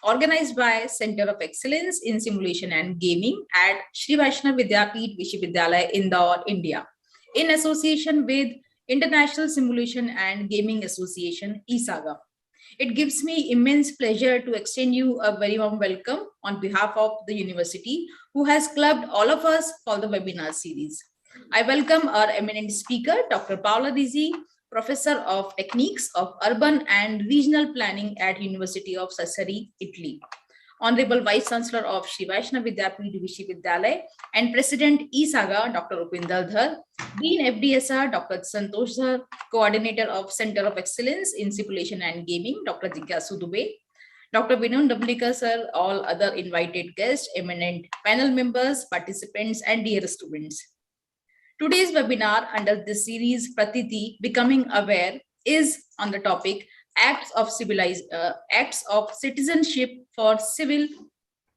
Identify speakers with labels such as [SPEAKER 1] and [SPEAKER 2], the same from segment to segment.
[SPEAKER 1] organized by Center of Excellence in Simulation and Gaming at Shri Vaishnav Vidyapeeth Vishwavidyalaya, Indore, India, in association with International Simulation and Gaming Association, ISAGA. It gives me immense pleasure to extend you a very warm welcome on behalf of the university, who has clubbed all of us for the webinar series. I welcome our eminent speaker, Dr. Paula Rizzi, Professor of Techniques of Urban and Regional Planning at University of Sassari, Italy. Honorable Vice Chancellor of Shri Vaishnav Vidyapeeth Vishwavidyalaya and President ISAGA, Dr. Upinder Dhar, Dean FDSR, Dr. Santosh Dhar, Coordinator of Center of Excellence in Simulation and Gaming, Dr. Jigyasu Dubey, Dr. Vinod Dablika sir, all other invited guests, eminent panel members, participants, and dear students. Today's webinar under this series, PRATITI, Becoming Aware, is on the topic Acts of Citizenship for Civil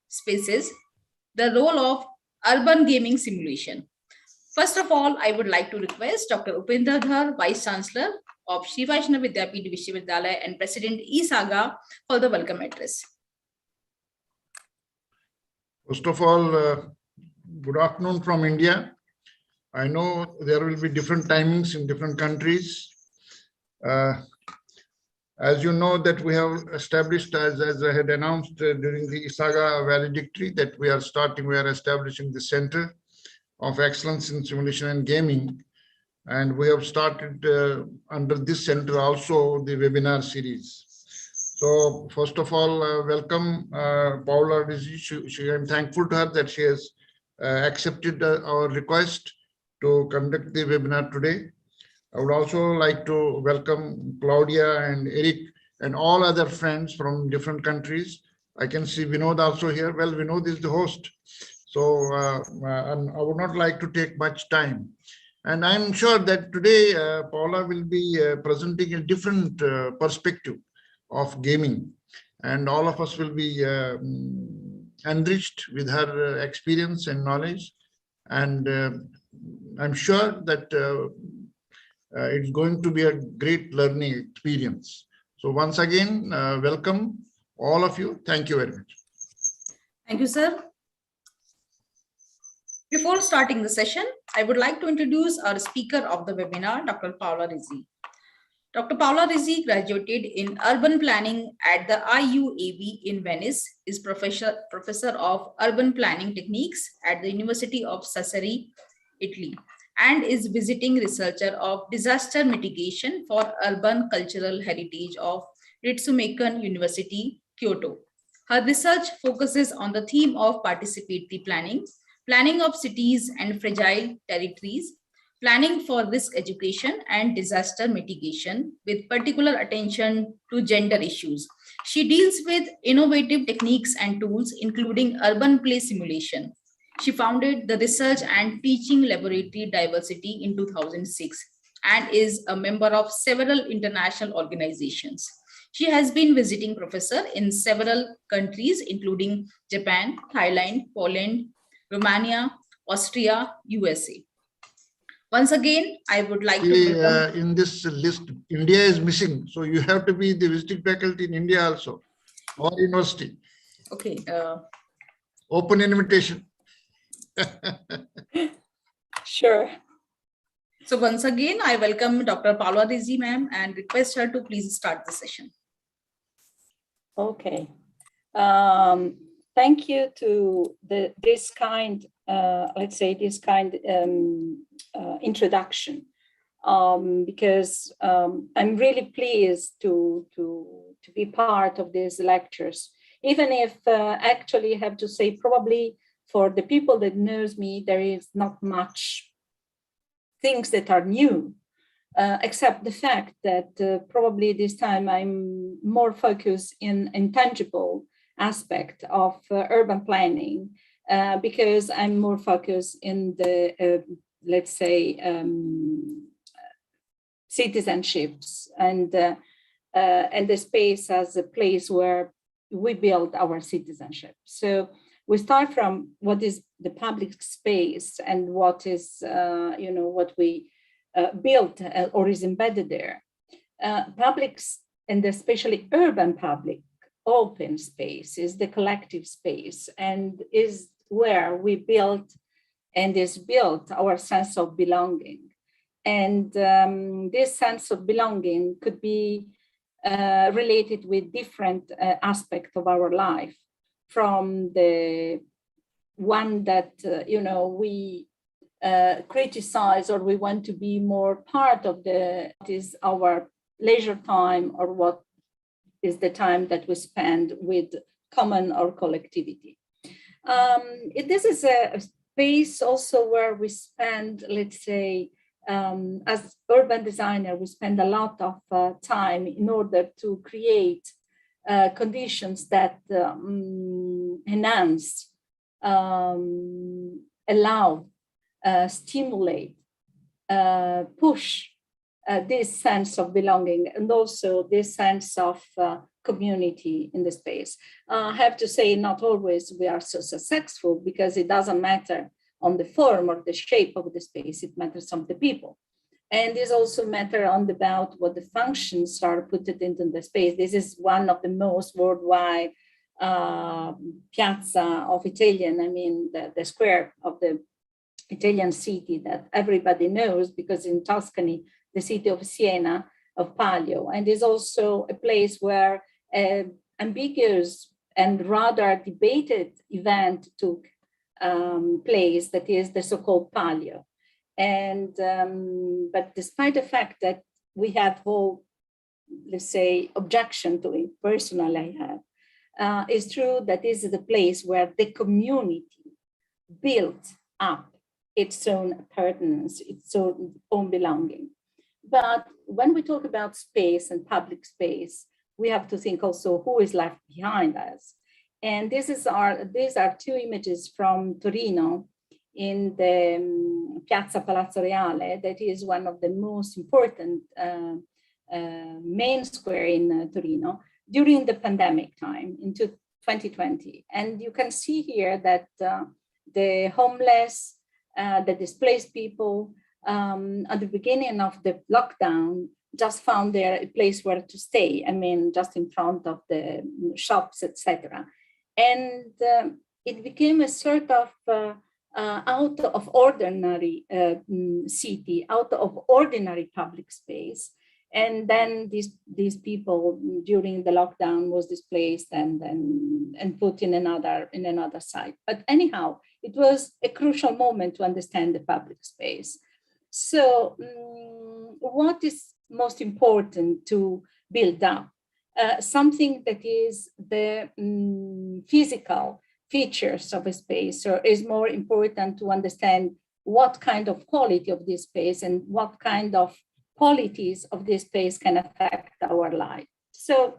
[SPEAKER 1] Spaces, the role of urban gaming simulation. First of all, I would like to request Dr. Upinder Dhar, Vice Chancellor of Shri Vaishnav Vidyapeeth Vishwavidyalaya and President ISAGA for the welcome address.
[SPEAKER 2] First of all, good afternoon from India. I know there will be different timings in different countries. As you know that we have established, as I had announced during the ISAGA valedictory, that we are establishing the Center of Excellence in Simulation and Gaming. And we have started under this center also the webinar series. So first of all, welcome Paula Rizzi. I'm thankful to her that she has accepted our request to conduct the webinar today. I would also like to welcome Claudia and Eric and all other friends from different countries. I can see Vinod also here. Well, Vinod is the host. So and I would not like to take much time. And I'm sure that today Paula will be presenting a different perspective of gaming. And all of us will be enriched with her experience and knowledge. And I'm sure that it's going to be a great learning experience. So once again, welcome all of you. Thank you very much.
[SPEAKER 1] Thank you, sir. Before starting the session, I would like to introduce our speaker of the webinar, Dr. Paula Rizzi. Dr. Paula Rizzi graduated in urban planning at the IUAB in Venice, is professor of urban planning techniques at the University of Sassari, Italy, and is visiting researcher of disaster mitigation for urban cultural heritage of Ritsumeikan University, Kyoto. Her research focuses on the theme of participatory planning, planning of cities and fragile territories, planning for risk education and disaster mitigation with particular attention to gender issues. She deals with innovative techniques and tools, including urban play simulation. She founded the Research and Teaching Laboratory Diversity in 2006 and is a member of several international organizations. She has been visiting professor in several countries, including Japan, Thailand, Poland, Romania, Austria, USA. Once again, I would like to
[SPEAKER 2] in this list, India is missing. So you have to be the visiting faculty in India also, or university.
[SPEAKER 1] Okay.
[SPEAKER 2] Open invitation.
[SPEAKER 3] Sure.
[SPEAKER 1] So once again, I welcome Dr. Paula Rizzi, ma'am, and request her to please start the session.
[SPEAKER 3] Okay. Thank you to this kind, let's say this kind introduction, because I'm really pleased to be part of these lectures, even if actually I have to say probably for the people that knows me, there is not much things that are new, except the fact that probably this time I'm more focused in intangible aspect of urban planning, because I'm more focused in the, let's say, citizenships and the space as a place where we build our citizenship. So we start from what is the public space and what is, what we built or is embedded there. Publics, and especially urban public open space, is the collective space, and is where we built and is built our sense of belonging. And this sense of belonging could be related with different aspects of our life, from the one that, we criticize, or we want to be more part of what is our leisure time, or what is the time that we spend with common or collectivity. This is a space also where we spend, let's say, as urban designer, we spend a lot of time in order to create conditions that enhance, allow, stimulate, push this sense of belonging, and also this sense of community in the space. I have to say, not always we are so successful, because it doesn't matter on the form or the shape of the space, it matters on the people. And this also matter about what the functions are put into the space. This is one of the most worldwide piazza of Italian, the square of the Italian city that everybody knows, because in Tuscany, the city of Siena, of Palio, and is also a place where ambiguous and rather debated event took place, that is the so-called Palio. And but despite the fact that we have all, let's say, objection to it, personally I have, it's true that this is the place where the community built up its own pertinence, its own belonging. But when we talk about space and public space, we have to think also who is left behind us. And these are two images from Torino in the Piazza Palazzo Reale, that is one of the most important main square in Torino during the pandemic time into 2020. And you can see here that the homeless, the displaced people, at the beginning of the lockdown, just found there a place where to stay. Just in front of the shops, etc. And it became a sort of out of ordinary city, out of ordinary public space. And then these people during the lockdown was displaced and put in another site. But anyhow, it was a crucial moment to understand the public space. So what is most important to build up? Something that is the physical features of a space, or is more important to understand what kind of quality of this space and what kind of qualities of this space can affect our life. So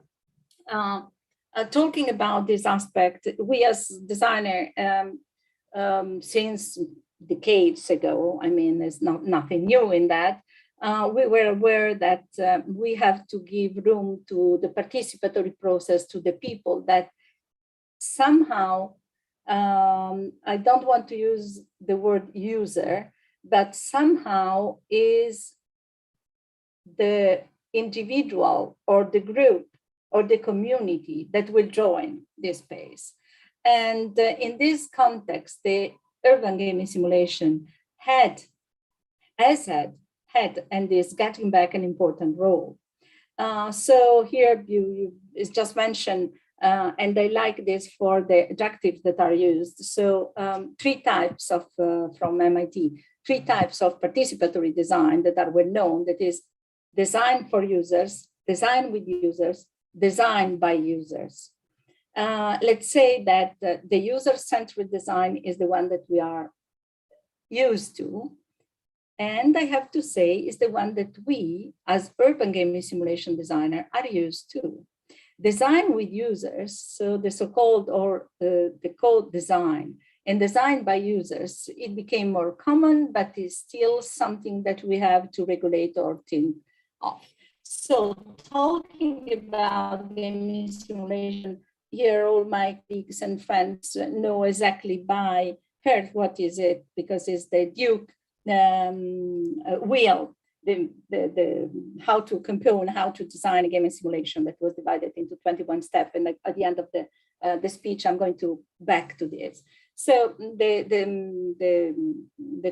[SPEAKER 3] talking about this aspect, we as designer, since decades ago, there's nothing new in that, we were aware that we have to give room to the participatory process, to the people that somehow, I don't want to use the word user, but somehow is the individual or the group or the community that will join this space. And in this context, the urban gaming simulation had and is getting back an important role. So here it's just mentioned, and I like this for the adjectives that are used. So three types of, from MIT, three types of participatory design that are well known, that is design for users, design with users, design by users. Let's say that the user-centered design is the one that we are used to. And I have to say is the one that we, as urban gaming simulation designer, are used to. Design with users, so the so-called or the code design and design by users, it became more common, but is still something that we have to regulate or think of. So talking about gaming simulation, here all my colleagues and friends know exactly by heart what is it, because it's the Duke wheel how to compose and how to design a gaming simulation that was divided into 21 steps. And at the end of the speech, I'm going to back to this. So the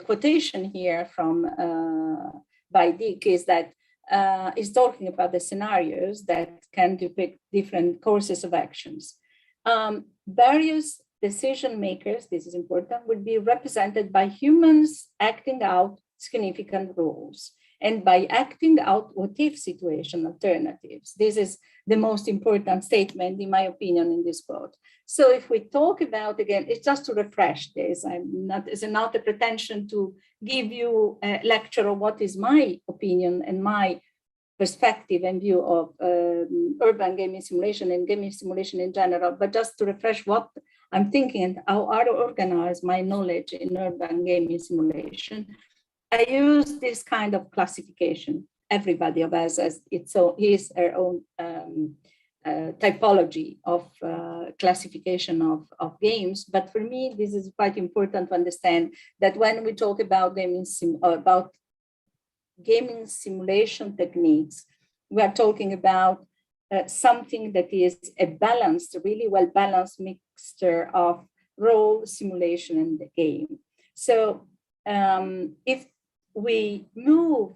[SPEAKER 3] quotation here from by Dick is that is talking about the scenarios that can depict different courses of actions. Various decision makers, this is important, would be represented by humans acting out significant roles and by acting out what-if situation alternatives. This is the most important statement, in my opinion, in this quote. So if we talk about, again, it's just to refresh this, it's not a pretension to give you a lecture of what is my opinion and my perspective and view of urban gaming simulation and gaming simulation in general, but just to refresh what I'm thinking and how I organize my knowledge in urban gaming simulation. I use this kind of classification. Everybody of us has his or her own typology of classification of games. But for me, this is quite important to understand that when we talk about gaming simulation techniques, we are talking about something that is a balanced, really well-balanced mixture of role, simulation, and the game. So if we move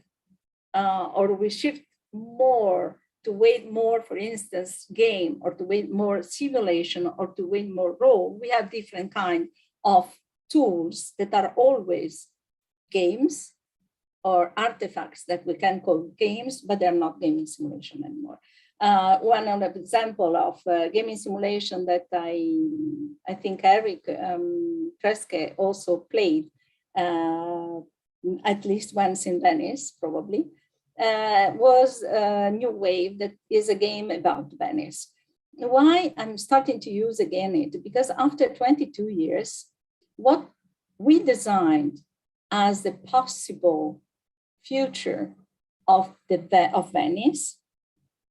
[SPEAKER 3] or we shift more to weight more, for instance, game, or to weight more simulation, or to weight more role, we have different kind of tools that are always games or artifacts that we can call games, but they're not gaming simulation anymore. One example of gaming simulation that I think Eric Kreske also played at least once in Venice, probably, was New Wave, that is a game about Venice. Why I'm starting to use again it? Because after 22 years, what we designed as the possible future of Venice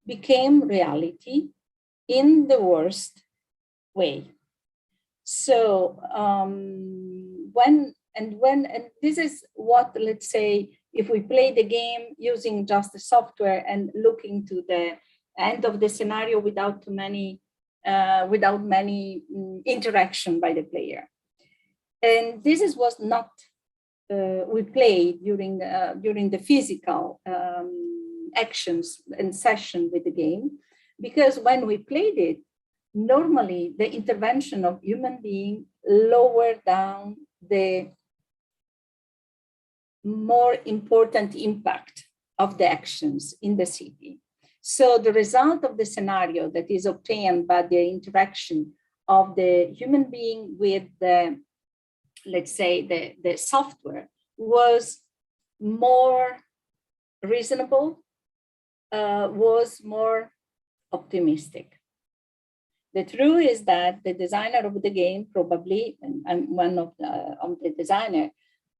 [SPEAKER 3] became reality in the worst way. So when this is what, let's say, if we play the game using just the software and looking to the end of the scenario without many interaction by the player, and this was not we played during the physical actions and session with the game, because when we played it, normally the intervention of human being lowered down the more important impact of the actions in the city. So the result of the scenario that is obtained by the interaction of the human being with the, let's say, the software was more reasonable, was more optimistic. The truth is that the designer of the game, probably, and I'm one of the designer,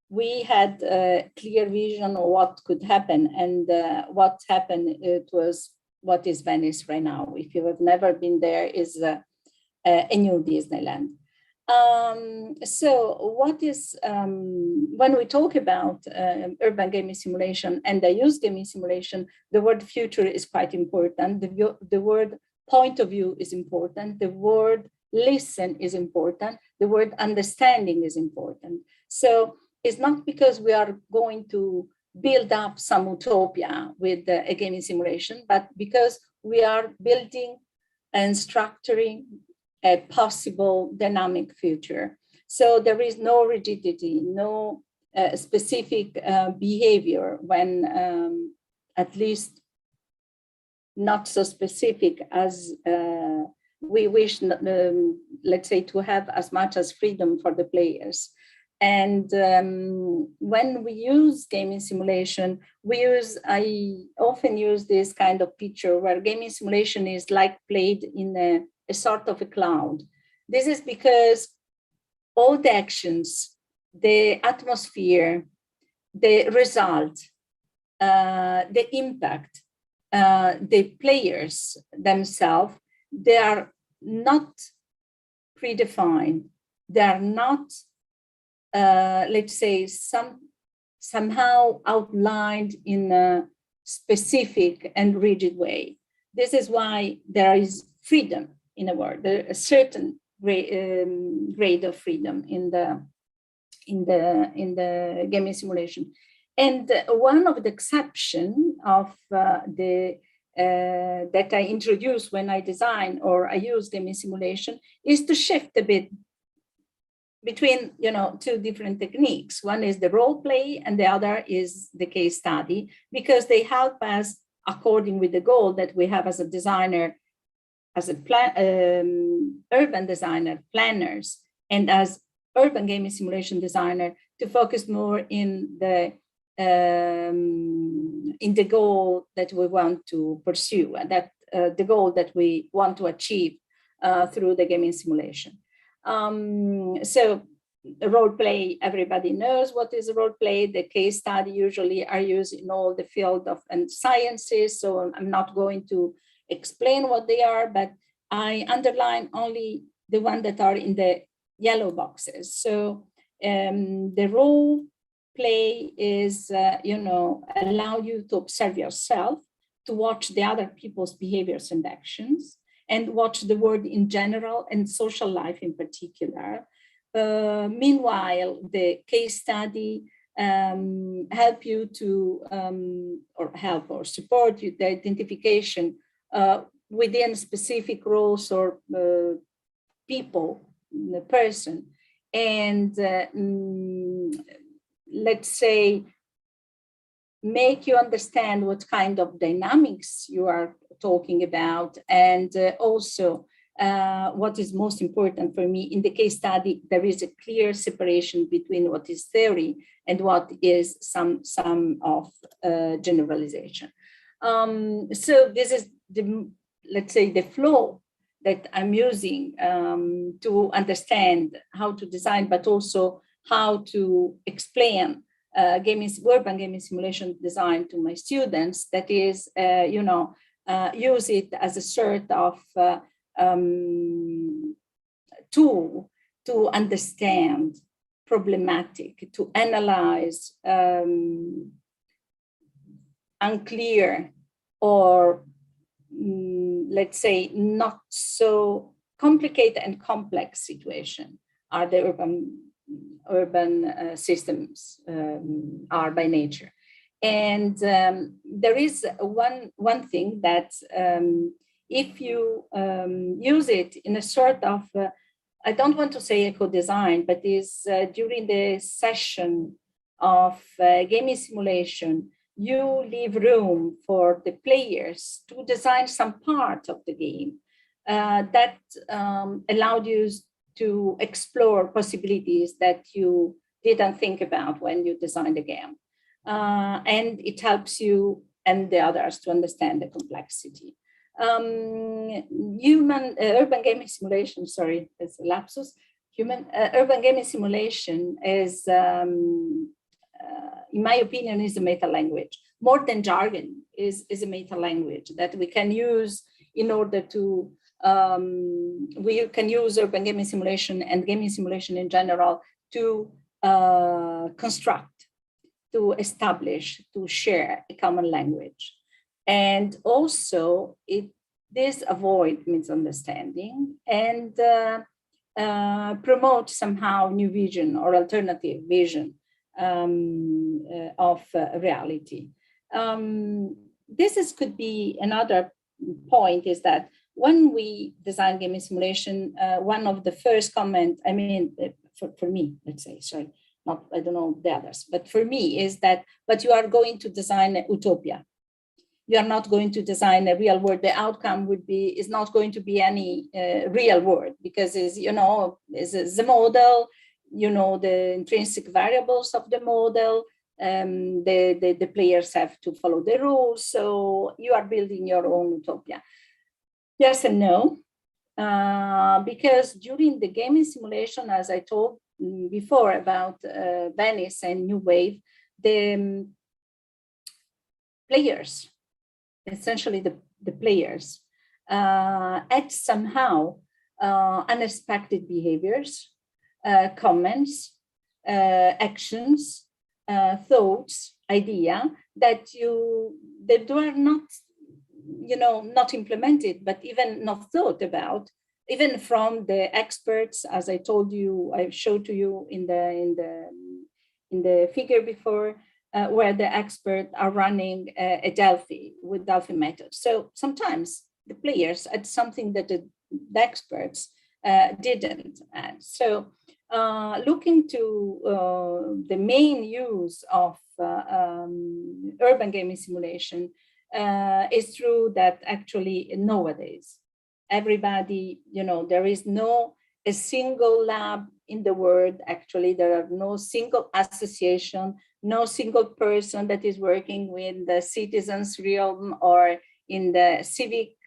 [SPEAKER 3] we had a clear vision of what could happen, and what happened, it was what is Venice right now. If you have never been there, is a new Disneyland. So what is, when we talk about urban gaming simulation and I use gaming simulation, the word future is quite important. The word point of view is important. The word listen is important. The word understanding is important. So it's not because we are going to build up some utopia with a gaming simulation, but because we are building and structuring a possible dynamic future. So there is no rigidity, no specific behavior when at least not so specific as we wish, let's say, to have as much as freedom for the players. And when we use gaming simulation, I often use this kind of picture where gaming simulation is like played in a sort of a cloud. This is because all the actions, the atmosphere, the result, the impact, the players themselves, they are not predefined. They are not, let's say, somehow outlined in a specific and rigid way. This is why there is freedom in a word, a certain grade of freedom in the gaming simulation. And one of the exception of that I introduce when I design or I use gaming simulation is to shift a bit between, two different techniques. One is the role play and the other is the case study, because they help us according with the goal that we have as a designer, as a urban designer, planners, and as urban gaming simulation designer, to focus more in the goal that we want to pursue, and that the goal that we want to achieve through the gaming simulation. So the role play, everybody knows what is a role play. The case study usually are used in all the field of and sciences, so I'm not going to explain what they are, but I underline only the ones that are in the yellow boxes. So the role play is, allow you to observe yourself, to watch the other people's behaviors and actions, and watch the world in general and social life in particular. Meanwhile, the case study help you to, or support you, the identification within specific roles or people, the person, and let's say, make you understand what kind of dynamics you are talking about, and also what is most important for me in the case study, there is a clear separation between what is theory and what is some of generalization. So this is the, let's say, the flow that I'm using to understand how to design, but also how to explain urban gaming simulation design to my students. That is, use it as a sort of tool to understand problematic, to analyze unclear or let's say not so complicated and complex situation are the urban systems are by nature. And there is one thing that if you use it in a sort of, I don't want to say eco-design, but is during the session of gaming simulation, you leave room for the players to design some part of the game that allowed you to explore possibilities that you didn't think about when you designed the game. And it helps you and the others to understand the complexity. Urban gaming simulation, sorry, it's a lapsus. Urban gaming simulation is, in my opinion, is a meta language. More than jargon, is a meta language that we can use in order to, we can use urban gaming simulation and gaming simulation in general to construct, to establish, to share a common language. And also this avoid misunderstanding and promote somehow new vision or alternative vision of reality. This could be another point, is that when we design gaming simulation, one of the first comment, I mean, for me, let's say, sorry, not, I don't know the others, but for me is that, but you are going to design a utopia. You are not going to design a real world. The outcome is not going to be any real world, because is the model, the intrinsic variables of the model, the players have to follow the rules. So you are building your own utopia. Yes and no, because during the gaming simulation, as I told before about Venice and New Wave, the players, essentially the players, had somehow unexpected behaviors, comments, actions, thoughts, idea that were not, not implemented, but even not thought about, even from the experts, as I told you, I showed to you in the figure before, where the experts are running a Delphi with Delphi method. So sometimes the players add something that the experts didn't add. So looking to the main use of urban gaming simulation is true that actually nowadays, everybody, there is no a single lab in the world. Actually, there are no single association, no single person that is working with the citizens realm or in the civic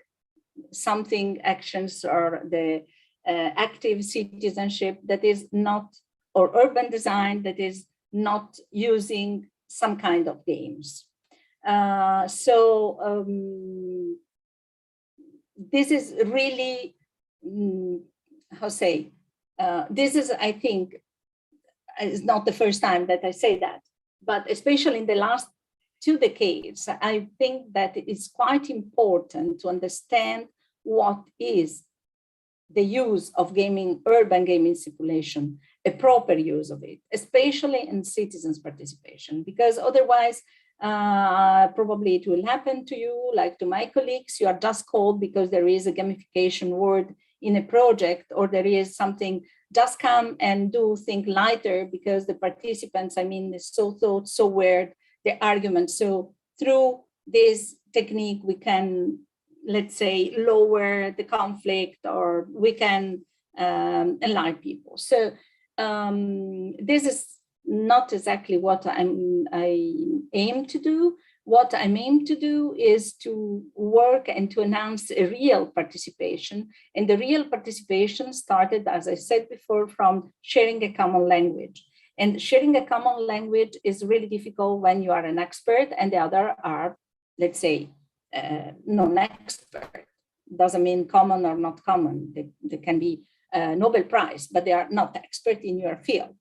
[SPEAKER 3] something actions or the active citizenship that is not, or urban design that is not using some kind of games. This is really, this is, I think, it's not the first time that I say that, but especially in the last 2 decades, I think that it's quite important to understand what is the use of gaming, urban gaming simulation, a proper use of it, especially in citizens' participation, because otherwise, probably it will happen to you, like to my colleagues, you are just called because there is a gamification word in a project, or there is something, just come and do, think lighter, because the participants, is so thought, so weird, the argument. So through this technique, we can, let's say, lower the conflict, or we can enlighten people. So this is not exactly what I aim to do. What I aim to do is to work and to announce a real participation. And the real participation started, as I said before, from sharing a common language. And sharing a common language is really difficult when you are an expert and the other are, let's say, non-expert. Doesn't mean common or not common. They can be a Nobel Prize, but they are not expert in your field.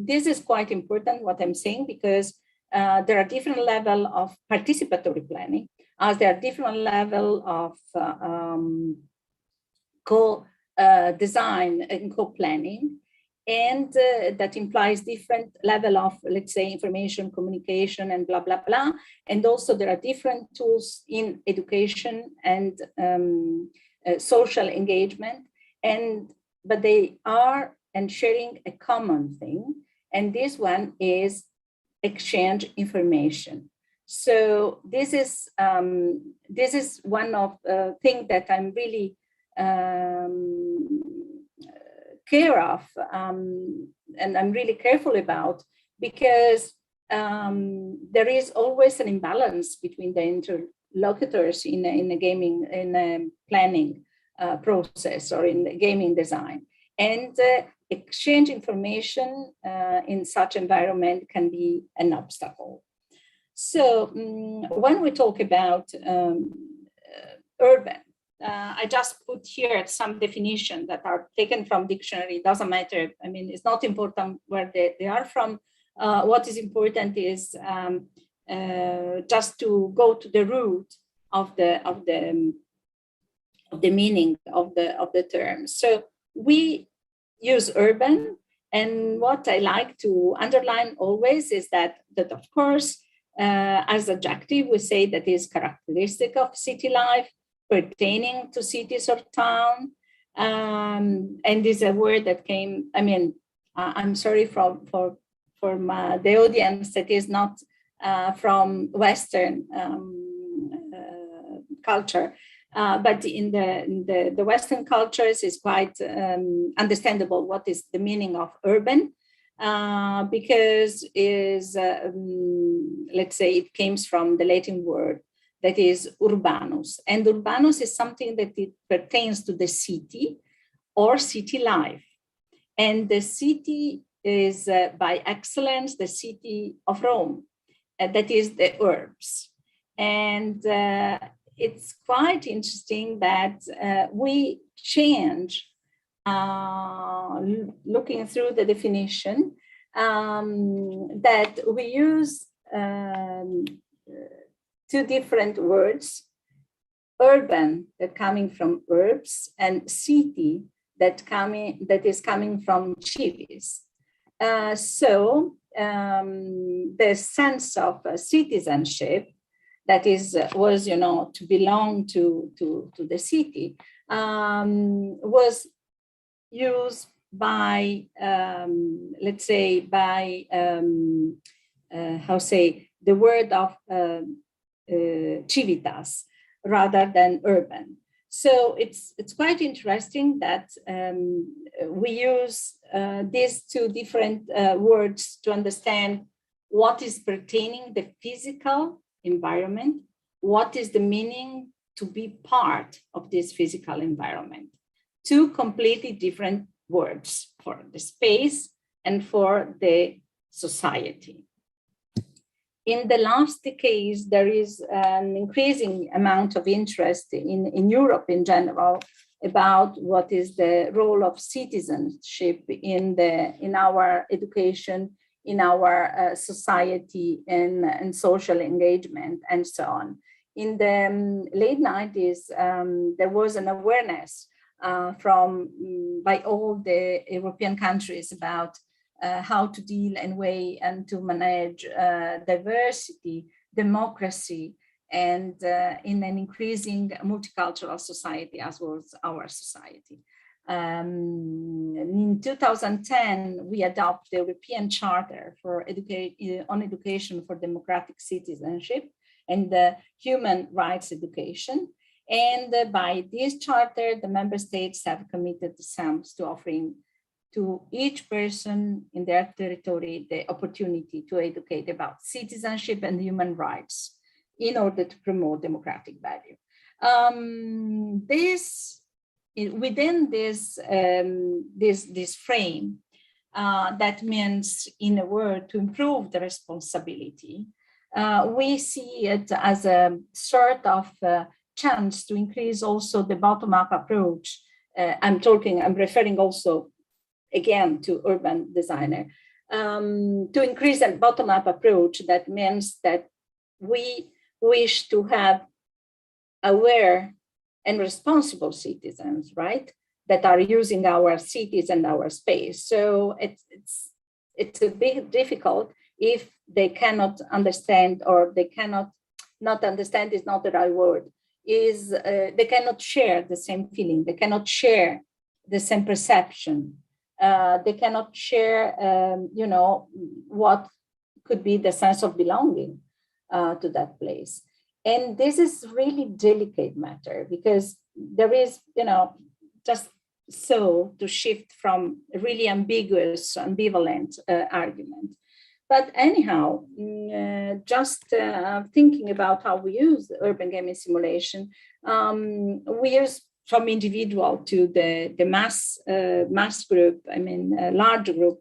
[SPEAKER 3] This is quite important, what I'm saying, because there are different levels of participatory planning, as there are different levels of co-design and co-planning, and that implies different level of, let's say, information, communication, and blah, blah, blah. And also there are different tools in education and social engagement, but they are sharing a common thing. And this one is exchange information. So this is one of the things that I'm really care of, and I'm really careful about, because there is always an imbalance between the interlocutors in a gaming, in a planning process, or in the gaming design. And exchange information in such environment can be an obstacle. So when we talk about urban, I just put here some definitions that are taken from dictionary. It doesn't matter. It's not important where they are from. What is important is just to go to the root of the meaning of the term. So we use urban, and what I like to underline always is that of course, as adjective, we say that is characteristic of city life, pertaining to cities or town, and is a word that came. I'm sorry for the audience that is not from Western culture, but in the Western cultures is quite understandable what is the meaning of urban, because is let's say it comes from the Latin word that is urbanus, and urbanus is something that it pertains to the city or city life, and the city is by excellence the city of Rome, that is the urbs. And it's quite interesting that we change looking through the definition, that we use two different words: urban, that coming from herbs, and city, that is coming from civis. So the sense of citizenship, that was to belong to the city, was used by let's say by the word of civitas rather than urban. So it's quite interesting that we use these two different words to understand what is pertaining the physical environment, what is the meaning to be part of this physical environment. Two completely different words for the space and for the society. In the last decades, there is an increasing amount of interest in Europe in general about what is the role of citizenship in our education, in our society, and social engagement, and so on. In the late 90s, there was an awareness by all the European countries about how to deal and weigh and to manage diversity, democracy, and in an increasing multicultural society as was our society. In 2010, we adopted the European Charter on Education for Democratic Citizenship and Human Rights Education. And by this charter, the member states have committed themselves to offering to each person in their territory the opportunity to educate about citizenship and human rights in order to promote democratic value. Within this frame, that means, in a word, to improve the responsibility, we see it as a sort of chance to increase also the bottom-up approach. I'm referring also again to urban designer, to increase a bottom-up approach. That means that we wish to have aware and responsible citizens, right, that are using our cities and our space. So it's a bit difficult if they cannot understand, or they cannot, not understand is not the right word, they cannot share the same feeling, they cannot share the same perception, they cannot share, what could be the sense of belonging to that place. And this is really delicate matter, because there is, just so to shift from a really ambiguous, ambivalent argument. But anyhow, just thinking about how we use urban gaming simulation, we use from individual to the mass group, large group.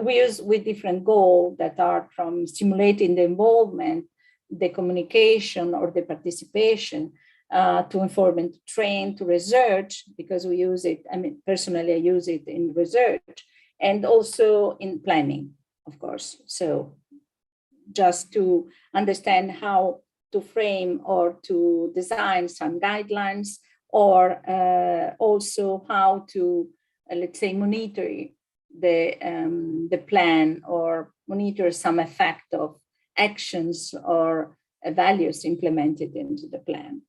[SPEAKER 3] We use with different goals that are from stimulating the involvement, the communication, or the participation, to inform and to train, to research, because we use it, personally I use it in research, and also in planning, of course. So just to understand how to frame or to design some guidelines, or also how to, let's say, monitor the plan, or monitor some effect of actions or values implemented into the plan.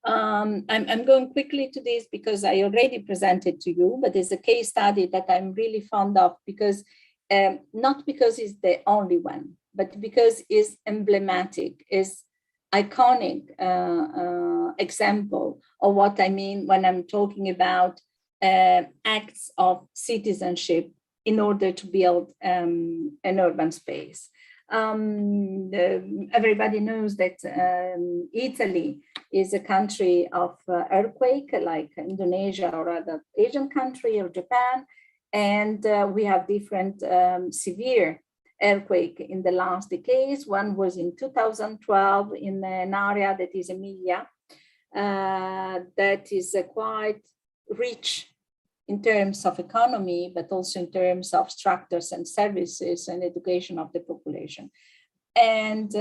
[SPEAKER 3] I'm going quickly to this because I already presented to you, but it's a case study that I'm really fond of, because not because it's the only one, but because it's emblematic, it's iconic example of what I mean when I'm talking about acts of citizenship in order to build an urban space. Everybody knows that Italy is a country of earthquake, like Indonesia or other Asian country, or Japan, and we have different severe earthquake in the last decades. One was in 2012 in an area that is Emilia, that is quite rich in terms of economy, but also in terms of structures and services and education of the population. And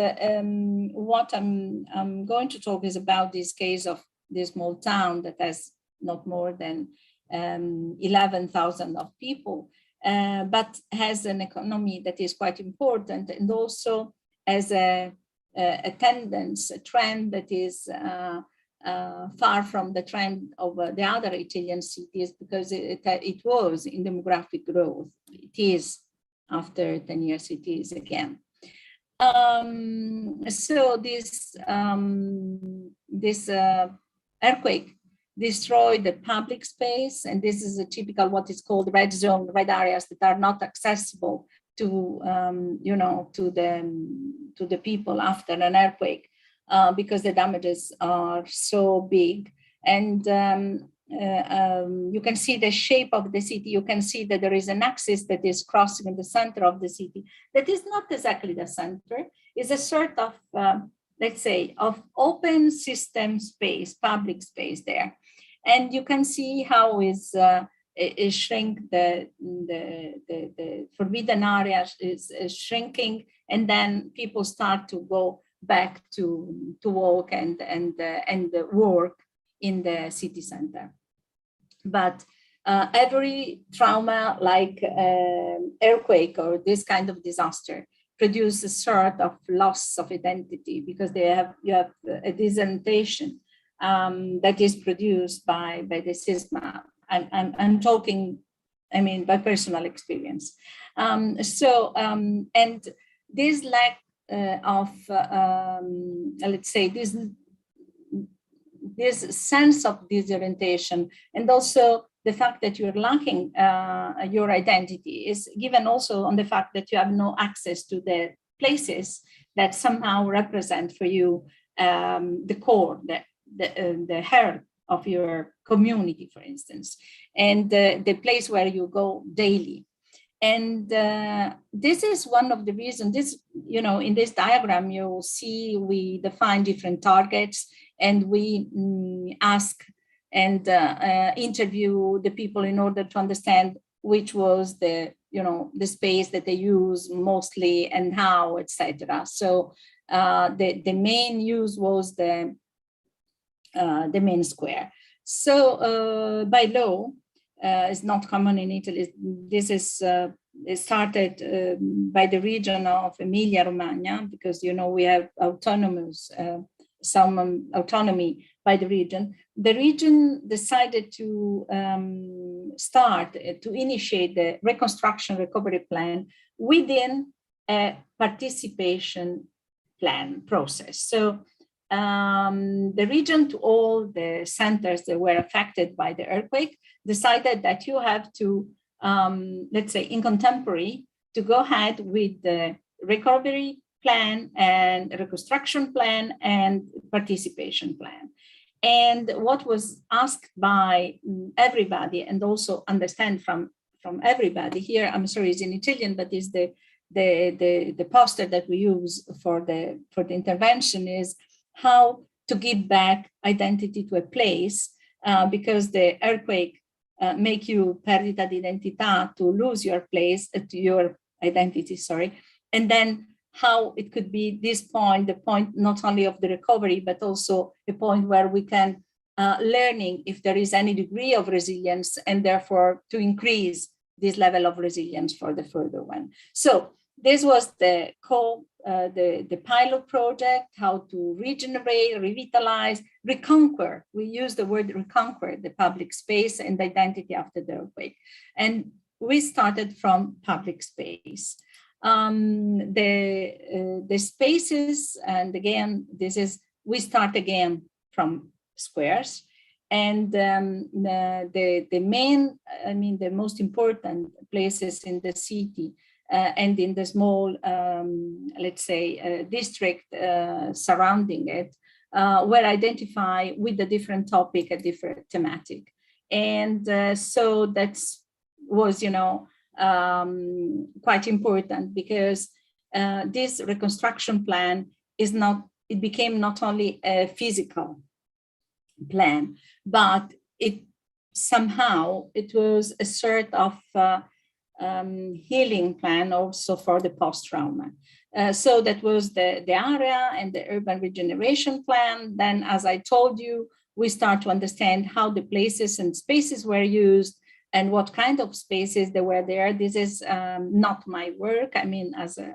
[SPEAKER 3] what I'm going to talk is about this case of this small town that has not more than 11,000 of people, but has an economy that is quite important, and also has a tendency, a trend that is far from the trend of the other Italian cities, because it was in demographic growth. It is after 10 years, it is again. So this earthquake destroyed the public space, and this is a typical what is called red zone, red areas that are not accessible to to the people after an earthquake, because the damages are so big. And you can see the shape of the city. You can see that there is an axis that is crossing in the center of the city. That is not exactly the center. It's a sort of, let's say, of open system space, public space there. And you can see how is shrink the forbidden areas is shrinking, and then people start to go back to walk and work in the city center. But every trauma like earthquake or this kind of disaster produce a sort of loss of identity, because you have a disorientation that is produced by the sisma. I'm talking, I mean, by personal experience. And this lack of, let's say, this sense of disorientation, and also the fact that you're lacking your identity, is given also on the fact that you have no access to the places that somehow represent for you the core, the heart of your community, for instance, and the place where you go daily. And this is one of the reasons. This, in this diagram, you'll see we define different targets, and we ask and interview the people in order to understand which was the space that they use mostly and how, etc. So the main use was the main square. So by law, it's not common in Italy. This is started by the region of Emilia-Romagna, because we have some autonomy by the region. The region decided to initiate the reconstruction recovery plan within a participation plan process. So the region, to all the centers that were affected by the earthquake, decided that you have to, let's say, in contemporary, to go ahead with the recovery plan and reconstruction plan and participation plan. And what was asked by everybody, and also understand from everybody here, I'm sorry, it's in Italian, but is the poster that we use for the intervention, is how to give back identity to a place, because the earthquake make you perdita di identità, to lose your place, to your identity, sorry. And then how it could be this point, the point not only of the recovery, but also a point where we can learning if there is any degree of resilience, and therefore to increase this level of resilience for the further one. So this was the pilot project, how to regenerate, revitalize, reconquer. We use the word reconquer the public space and identity after the earthquake. And we started from public space. The spaces, and again, we start again from squares. And the main, the most important places in the city and in the small, let's say, district surrounding it, were identified with a different topic, a different thematic. And so that was, quite important, because this reconstruction plan it became not only a physical plan, but it somehow it was a sort of healing plan also for the post-trauma. So that was the area and the urban regeneration plan. Then, as I told you, we start to understand how the places and spaces were used and what kind of spaces there were there. This is not my work. I mean, as a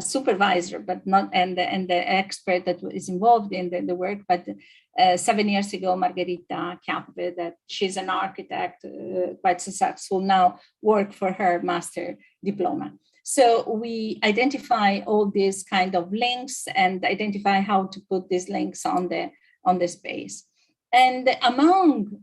[SPEAKER 3] supervisor, but not, and the expert that is involved in the work. But 7 years ago, Margherita Chiappe, that she's an architect, quite successful now, worked for her master diploma. So we identify all these kind of links and identify how to put these links on the space. And among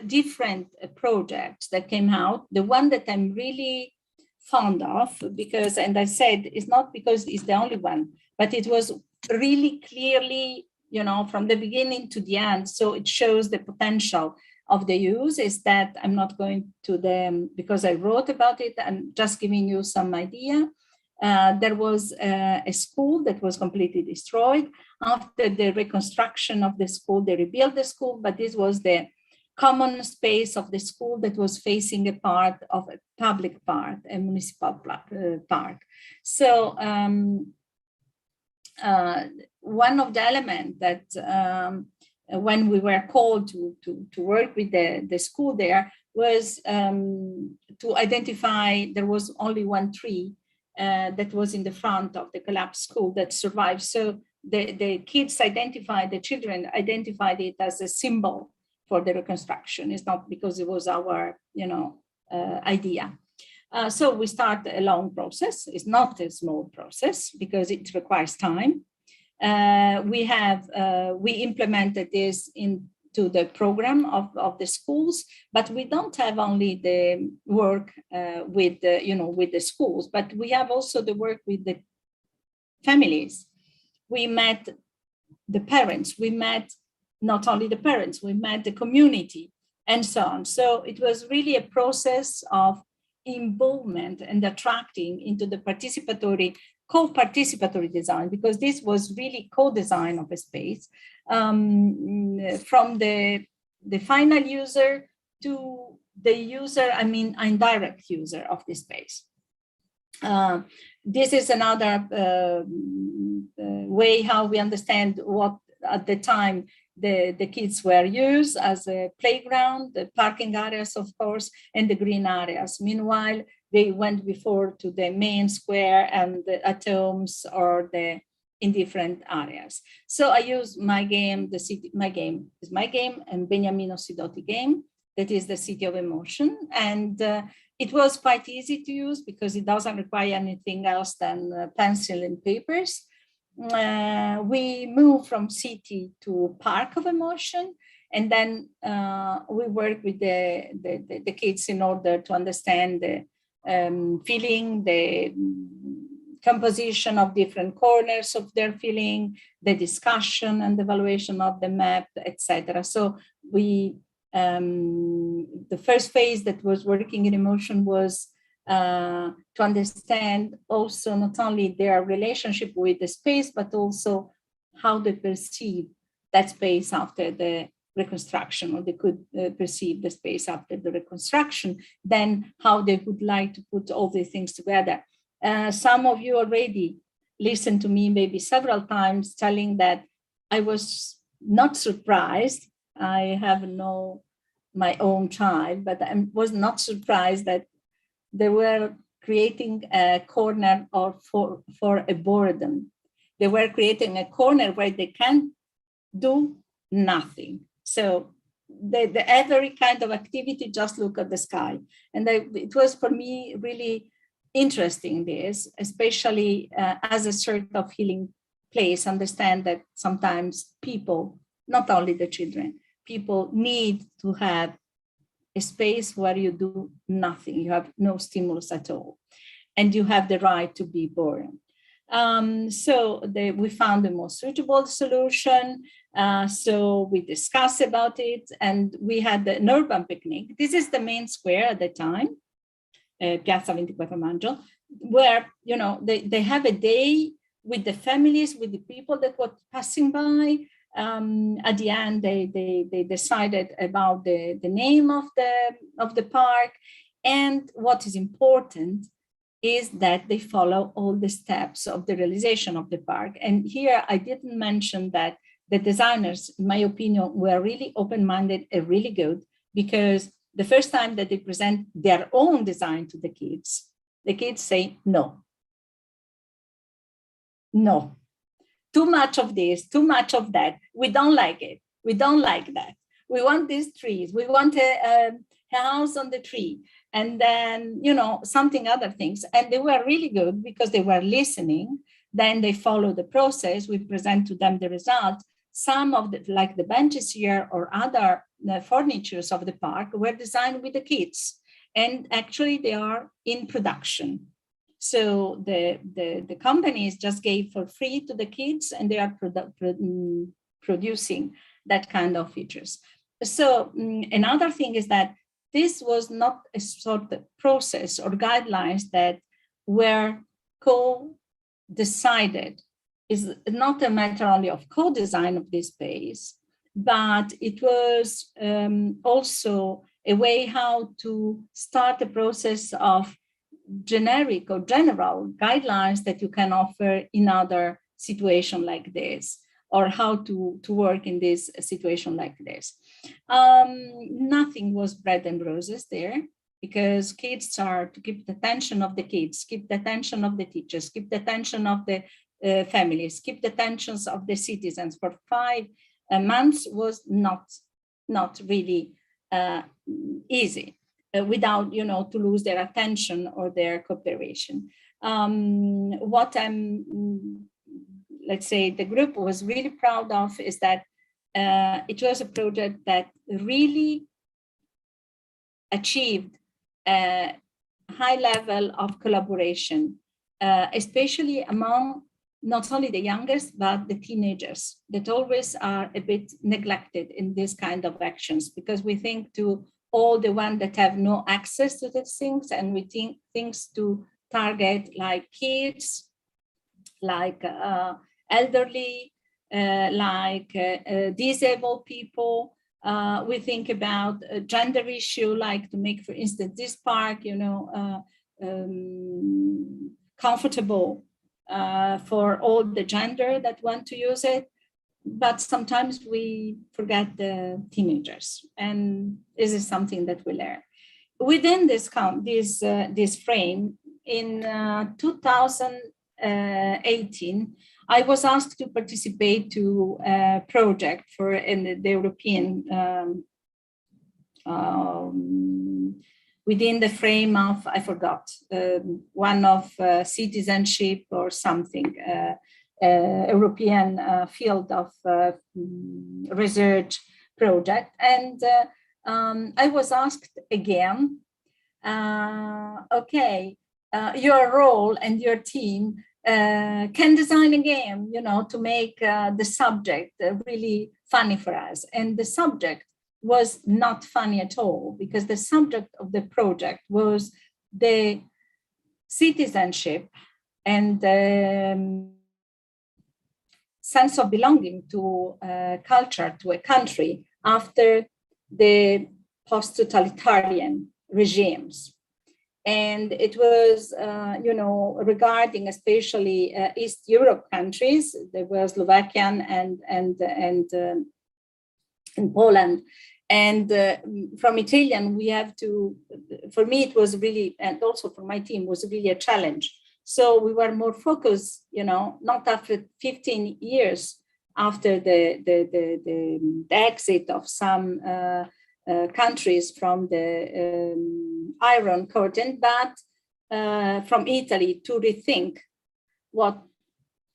[SPEAKER 3] different projects that came out, the one that I'm really fond of, because, and I said, it's not because it's the only one, but it was really clearly, you know, from the beginning to the end. So it shows the potential of the use, is that I'm not going to them because I wrote about it, and just giving you some idea. There was a school that was completely destroyed. After the reconstruction of the school, they rebuilt the school, but this was the common space of the school that was facing a part of a public park, a municipal park. So one of the elements that when we were called to work with the school there was to identify, there was only one tree that was in the front of the collapsed school that survived. So the kids identified, the children identified it as a symbol for the reconstruction. It's not because it was our, you know, idea. So we start a long process. It's not a small process because it requires time. We implemented this into the program of the schools, but we don't have only the work with the, you know, with the schools, but we have also the work with the families. We met the parents, we met not only the parents, we met the community and so on. So it was really a process of involvement and attracting into the participatory, co-participatory design, because this was really co-design of a space from the final user to the user, I mean, indirect user of the space. This is another way how we understand what at the time the kids were used as a playground, the parking areas, of course, and the green areas. Meanwhile, they went before to the main square and at homes or in different areas. So I use my game, my game and Beniamino Sidoti game, that is the City of Emotion. And it was quite easy to use because it doesn't require anything else than pencil and papers. We moved from city to park of emotion, and then we work with the kids in order to understand the feeling, the composition of different corners of their feeling, the discussion and the evaluation of the map, etc. So we the first phase that was working in emotion was to understand also not only their relationship with the space, but also how they perceive that space after the reconstruction, or they could perceive the space after the reconstruction, then how they would like to put all these things together. Some of you already listened to me maybe several times telling that I was not surprised. I have my own child, but I was not surprised that they were creating a corner for a boredom. They were creating a corner where they can do nothing. So the every kind of activity, just look at the sky. And it was for me really interesting this, especially as a sort of healing place, understand that sometimes people, not only the children, people need to have a space where you do nothing, you have no stimulus at all, and you have the right to be bored. So we found the most suitable solution. So we discussed about it, and we had an urban picnic. This is the main square at the time, Piazza 24 Maggio, where, you know, they have a day with the families, with the people that were passing by. At the end, they decided about the name of the park. And what is important is that they follow all the steps of the realization of the park. And here I didn't mention that the designers, in my opinion, were really open-minded and really good, because the first time that they present their own design to the kids say, no, too much of this, too much of that. We don't like it. We don't like that. We want these trees. We want a house on the tree. And then, something other things. And they were really good because they were listening. Then they follow the process. We present to them the result. Some of the, like the benches here or other furnitures of the park were designed with the kids. And actually they are in production. So the companies just gave for free to the kids, and they are producing that kind of features. So another thing is that this was not a sort of process or guidelines that were co-decided. It's not a matter only of co-design of this space, but it was also a way how to start a process of generic or general guidelines that you can offer in other situation like this, or how to work in this situation like this. Nothing was bread and roses there, because kids are to keep the attention of the kids, keep the attention of the teachers, keep the attention of the families, keep the attentions of the citizens for 5 months was not really easy. Without, to lose their attention or their cooperation. What let's say the group was really proud of is that it was a project that really achieved a high level of collaboration, especially among not only the youngest, but the teenagers that always are a bit neglected in this kind of actions, because we think to all the ones that have no access to these things, and we think things to target like kids, like elderly, like disabled people. We think about a gender issue, like to make, for instance, this park, comfortable for all the gender that want to use it. But sometimes we forget the teenagers, and this is something that we learn. Within this frame, in 2018, I was asked to participate to a project in the European, within the frame of, I forgot, one of citizenship or something, European field of research project. And I was asked again, okay, your role and your team can design a game, to make the subject really funny for us. And the subject was not funny at all, because the subject of the project was the citizenship and sense of belonging to a culture, to a country after the post-totalitarian regimes. And it was, regarding especially East Europe countries. There were Slovakian and Poland. And from Italian, we have to, for me, it was really, and also for my team, was really a challenge. So we were more focused, not after 15 years after the exit of some countries from the Iron Curtain, but from Italy, to rethink what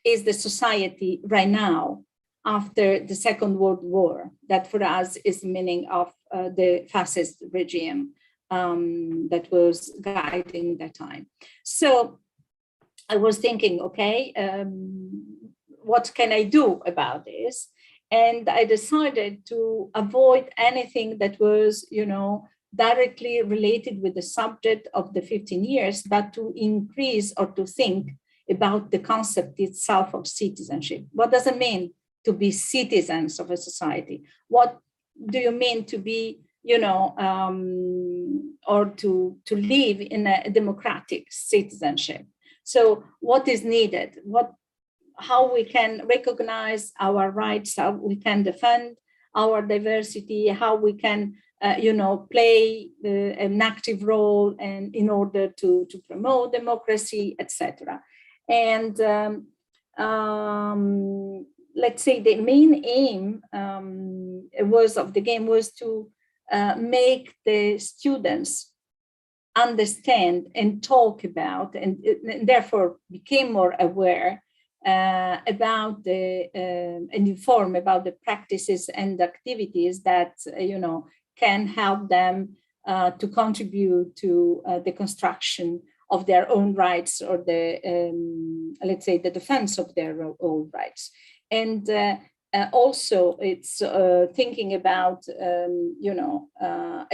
[SPEAKER 3] is the society right now after the Second World War. That for us is the meaning of the fascist regime that was guiding that time. So I was thinking, okay, what can I do about this? And I decided to avoid anything that was, directly related with the subject of the 15 years, but to increase or to think about the concept itself of citizenship. What does it mean to be citizens of a society? What do you mean to be, or to live in a democratic citizenship? So what is needed? How we can recognize our rights, how we can defend our diversity, how we can, play an active role and in order to promote democracy, etc. And let's say the main aim of the game was to make the students understand and talk about, and therefore became more aware about and inform about the practices and activities that can help them to contribute to the construction of their own rights, or the let's say the defense of their own rights. And also it's thinking about a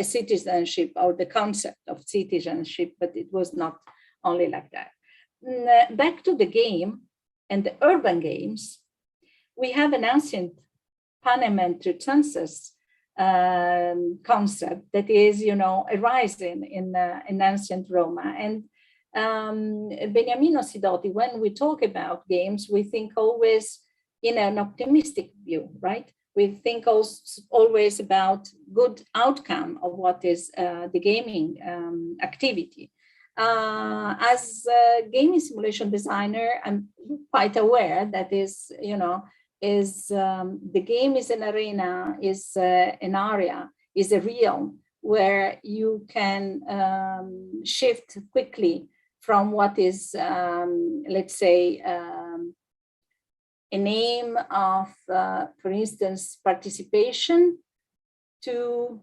[SPEAKER 3] citizenship, or the concept of citizenship, but it was not only like that. Back to the game and the urban games, we have an ancient parliamentary census concept that is, arising in ancient Roma. And Beniamino Sidoti, when we talk about games, we think always in an optimistic view, right? We think always about good outcome of what is the gaming activity. As a gaming simulation designer, I'm quite aware that the game is an arena, is an area, is a realm where you can shift quickly from what is, let's say, an aim of, for instance, participation, to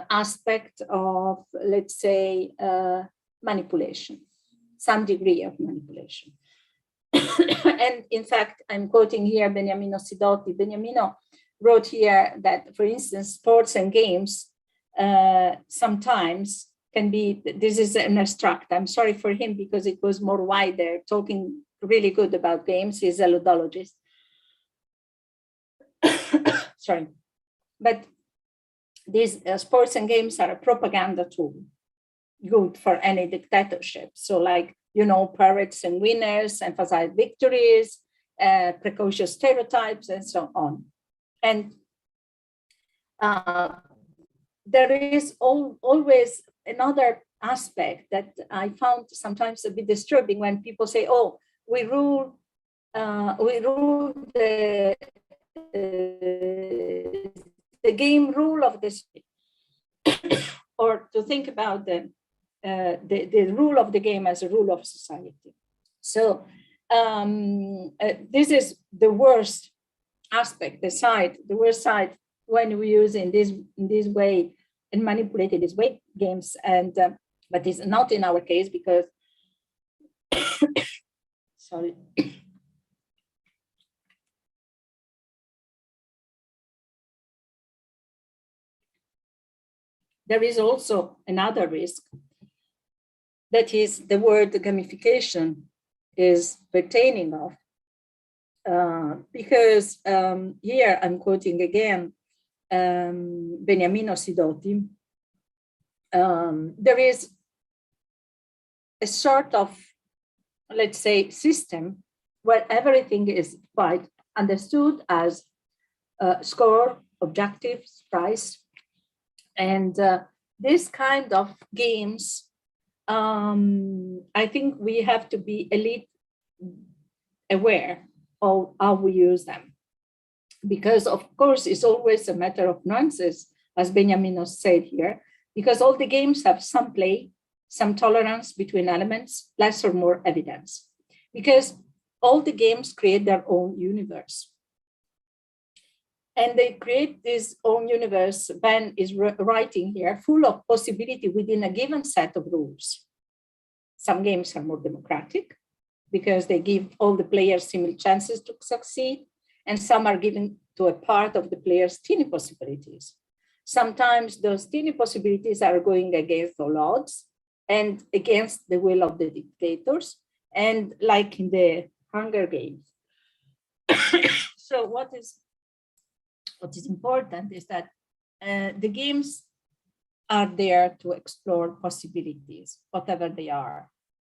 [SPEAKER 3] aspect of, let's say, manipulation, some degree of manipulation. And in fact, I'm quoting here Beniamino Sidoti. Beniamino wrote here that, for instance, sports and games sometimes can be, this is an abstract, I'm sorry for him because it was more wider, talking really good about games. He's a ludologist. Sorry. But these sports and games are a propaganda tool, good for any dictatorship. So like, parades and winners, emphasize victories, precocious stereotypes, and so on. And there is always another aspect that I found sometimes a bit disturbing when people say, oh, we rule the game rule of this, or to think about the rule of the game as a rule of society. So this is the worst aspect, the worst side when we use in this way and manipulate in this way games. And but it's not in our case because sorry. There is also another risk, that is the word gamification is pertaining of, because here I'm quoting again Beniamino Sidoti. There is a sort of, let's say, system where everything is quite understood as score, objectives, price. And this kind of games, I think we have to be elite aware of how we use them. Because of course, it's always a matter of nuances, as Beniamino said here, because all the games have some play, some tolerance between elements, less or more evidence, because all the games create their own universe. And they create this own universe, Ben is writing here, full of possibility within a given set of rules. Some games are more democratic because they give all the players similar chances to succeed, and some are given to a part of the players teeny possibilities. Sometimes those teeny possibilities are going against all odds and against the will of the dictators, and like in the Hunger Games. So what is important is that the games are there to explore possibilities, whatever they are,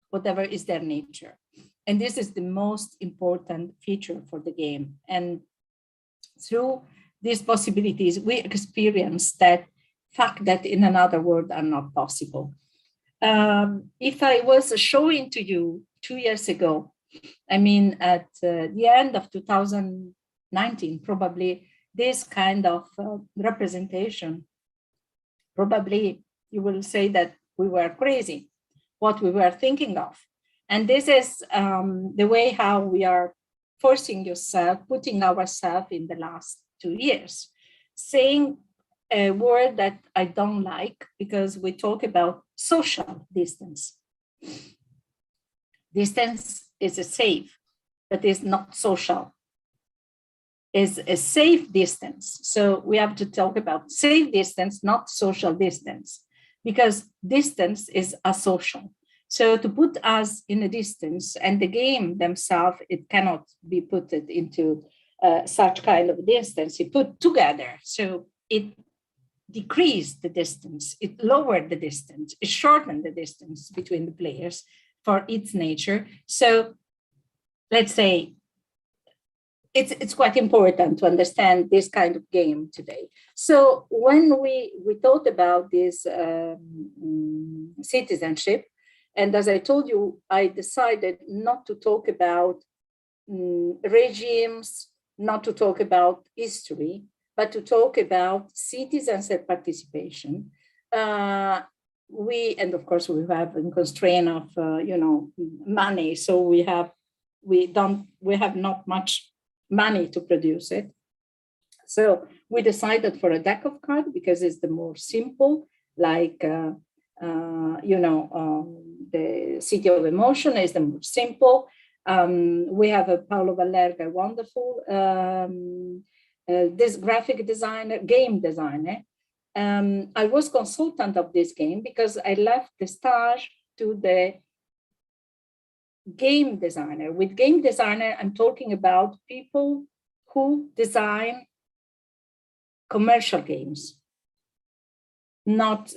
[SPEAKER 3] whatever is their nature. And this is the most important feature for the game. And through these possibilities, we experience that fact that in another world are not possible. If I was showing to you 2 years ago, I mean, at the end of 2019, probably this kind of representation, probably you will say that we were crazy, what we were thinking of. And this is the way how we are forcing yourself, putting ourselves in the last 2 years, saying a word that I don't like because we talk about social distance. Distance is a safe, but is not social. Is a safe distance. So we have to talk about safe distance, not social distance, because distance is asocial. So to put us in a distance, and the game themselves, it cannot be put into such kind of distance. It put together, so it decreased the distance, it lowered the distance, it shortened the distance between the players for its nature. So let's say it's quite important to understand this kind of game today. So when we thought about this citizenship, and as I told you, I decided not to talk about regimes, not to talk about history, but to talk about citizens and participation. And of course we have a constraint of money, so we have not much money to produce it. So we decided for a deck of cards because it's the more simple, like the City of Emotion is the more simple. We have a Paula Rizzi, wonderful this graphic designer, game designer. I was consultant of this game because I left the stage to the game designer. With game designer, I'm talking about people who design commercial games, not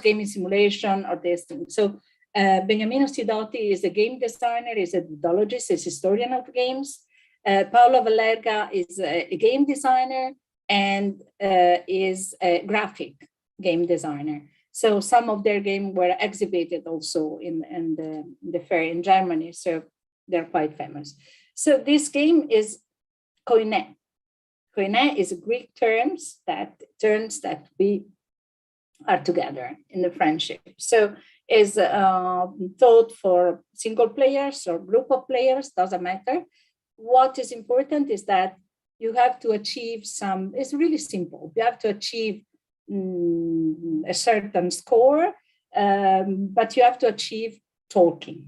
[SPEAKER 3] gaming simulation or this thing. So Beniamino Sidotti is a game designer, is a methodologist, is a historian of games. Paula Rizzi is a game designer and is a graphic game designer. So some of their games were exhibited also in the fair in Germany. So they're quite famous. So this game is koine. Koine is Greek terms that we are together in the friendship. So is taught for single players or group of players, doesn't matter. What is important is that you have to achieve it's really simple. You have to achieve a certain score, but you have to achieve talking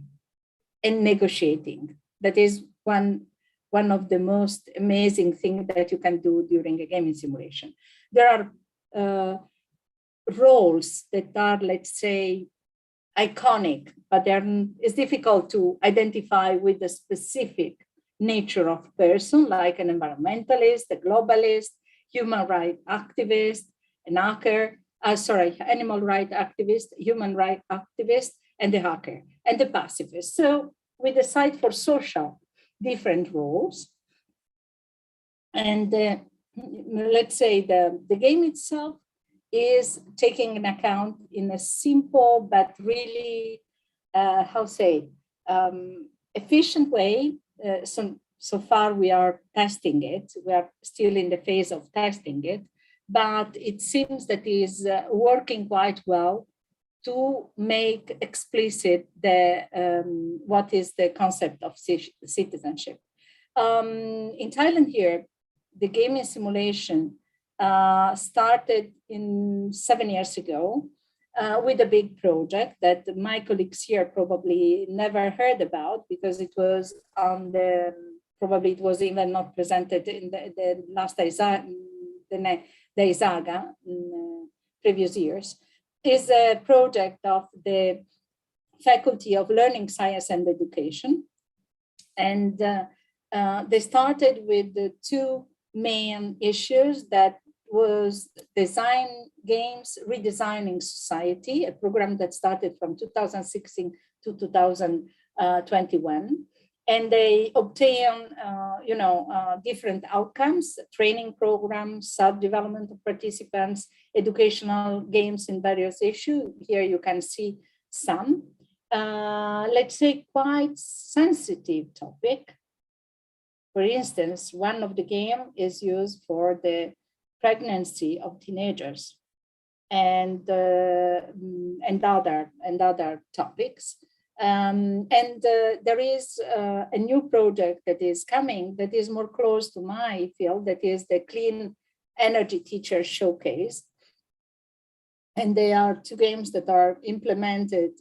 [SPEAKER 3] and negotiating. That is one of the most amazing things that you can do during a gaming simulation. There are roles that are, let's say, iconic, but it's difficult to identify with the specific nature of person, like an environmentalist, a globalist, human rights activist, an hacker, animal rights activist, human rights activist, and the hacker, and the pacifist. So we decide for social different roles. And let's say the game itself is taking into account in a simple but really, efficient way. So far we are testing it. We are still in the phase of testing it, but it seems that it is working quite well to make explicit what is the concept of citizenship. In Thailand here, the gaming simulation started 7 years ago with a big project that my colleagues here probably never heard about because it was probably it was even not presented in the last Izaga in previous years. Is a project of the Faculty of Learning, Science and Education. And They started with the two main issues that was design games, redesigning society, a program that started from 2016 to 2021. And they obtain, different outcomes, training programs, self-development of participants, educational games in various issues. Here you can see some, let's say, quite sensitive topic. For instance, one of the game is used for the pregnancy of teenagers and other topics. There is a new project that is coming that is more close to my field, that is the Clean Energy Teacher Showcase. And they are two games that are implemented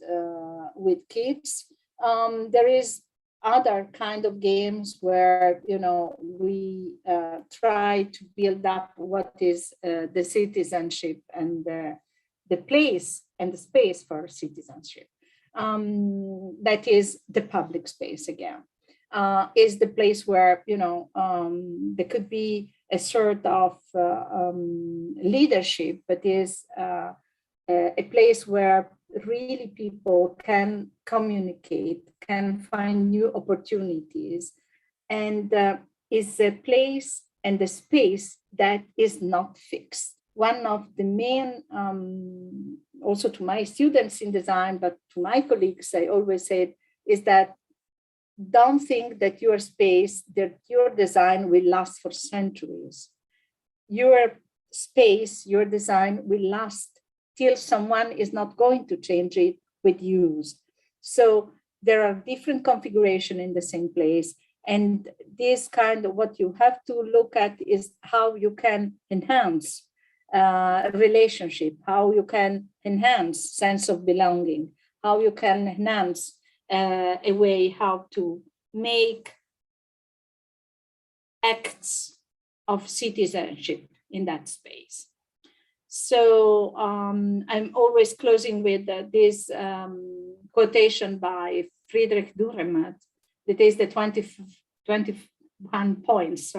[SPEAKER 3] with kids. There is other kind of games where, we try to build up what is the citizenship and the place and the space for citizenship. That is the public space again, is the place where, there could be a sort of leadership, but is a place where really people can communicate, can find new opportunities, and is a place and a space that is not fixed. One of the main, also to my students in design, but to my colleagues, I always say, is that don't think that your space, that your design will last for centuries. Your space, your design will last till someone is not going to change it with use. So there are different configurations in the same place. And this kind of what you have to look at is how you can enhance relationship, how you can enhance sense of belonging, how you can enhance a way how to make acts of citizenship in that space. So I'm always closing with this quotation by Friedrich Dürrenmatt, that is the 21 points,